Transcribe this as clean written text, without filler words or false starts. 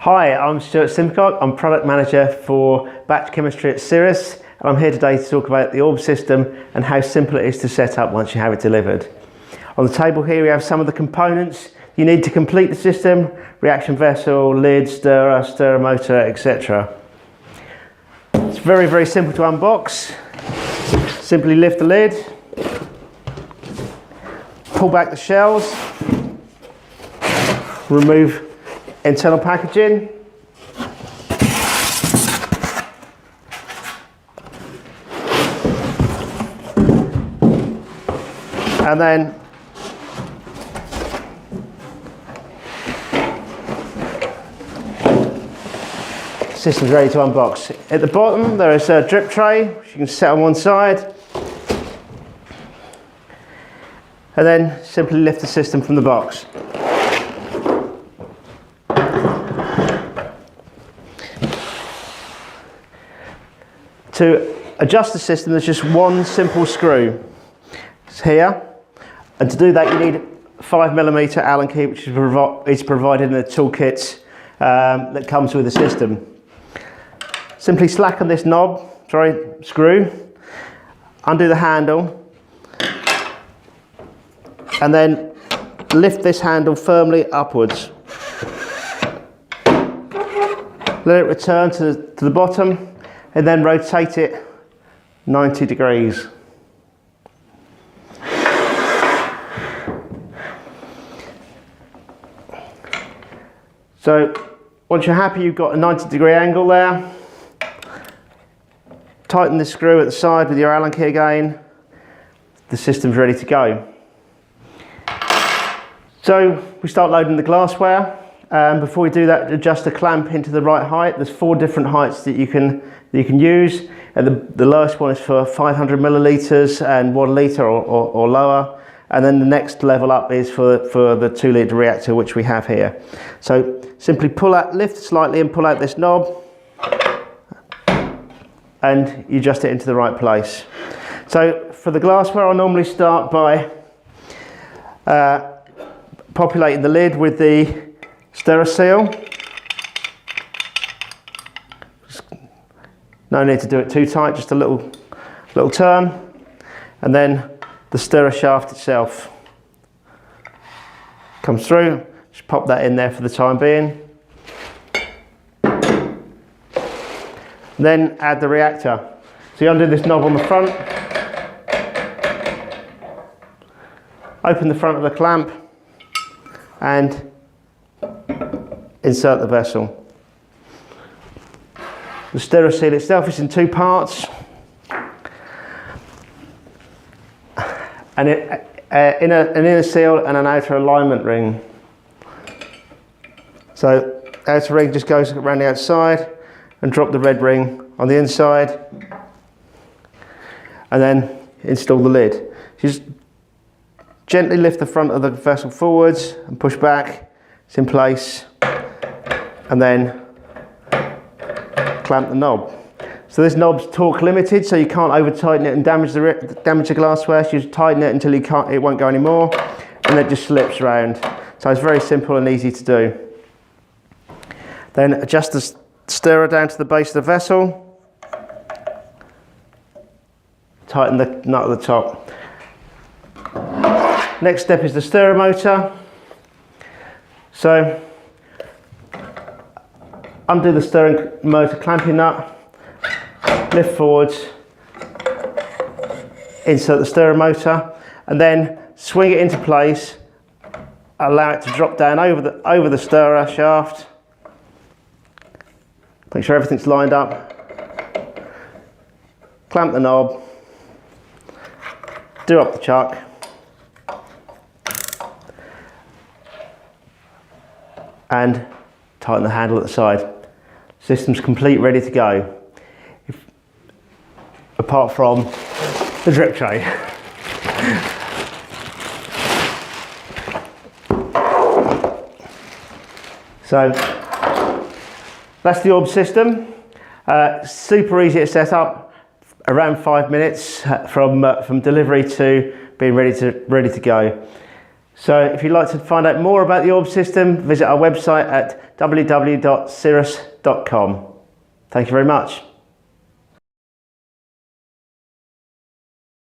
Hi, I'm Stuart Simcock. I'm Product Manager for Batch Chemistry at Cirrus, and I'm here today to talk about the Orb system and how simple it is to set up once you have it delivered. On the table here we have some of the components you need to complete the system: reaction vessel, lid, stirrer motor, etc. It's very, very simple to unbox. Simply lift the lid, pull back the shells, remove internal packaging, and then the system's ready to unbox. At the bottom there is a drip tray which you can set on one side, and then simply lift the system from the box. To adjust the system, there's just one simple screw. It's here, and to do that you need a 5mm Allen key, which is provided in the toolkit that comes with the system. Simply slacken this screw, undo the handle, and then lift this handle firmly upwards. Let it return to the bottom, and then rotate it 90 degrees. So once you're happy you've got a 90-degree angle there, tighten the screw at the side with your Allen key again. The system's ready to go. So we start loading the glassware. Before we do that, adjust the clamp into the right height. There's 4 different heights that you can use. And the lowest one is for 500 millilitres and 1 litre or lower. And then the next level up is for the 2-litre reactor, which we have here. So simply lift slightly and pull out this knob, and you adjust it into the right place. So for the glassware, I'll normally start by populating the lid with the stirrer seal. No need to do it too tight, just a little turn, and then the stirrer shaft itself comes through. Just pop that in there for the time being. Then add the reactor. So you undo this knob on the front, open the front of the clamp, and insert the vessel. The stirrer seal itself is in 2 parts, and an inner seal and an outer alignment ring. So outer ring just goes around the outside, and drop the red ring on the inside, and then install the lid. Just gently lift the front of the vessel forwards and push back. It's in place, and then clamp the knob. So this knob's torque limited, so you can't over tighten it and damage the glassware. So you just tighten it until it won't go anymore, and then it just slips around. So it's very simple and easy to do. Then adjust the stirrer down to the base of the vessel. Tighten the nut at the top. Next step is the stirrer motor. So undo the stirring motor clamping nut, lift forwards, insert the stirrer motor, and then swing it into place. Allow it to drop down over the stirrer shaft. Make sure everything's lined up. Clamp the knob, do up the chuck, and tighten the handle at the side. System's complete, ready to go. Apart from the drip tray. So that's the Orb system. Super easy to set up, around 5 minutes from delivery to being ready to go. So if you'd like to find out more about the orb system, visit our website at www.cirrus.com. Thank you very much.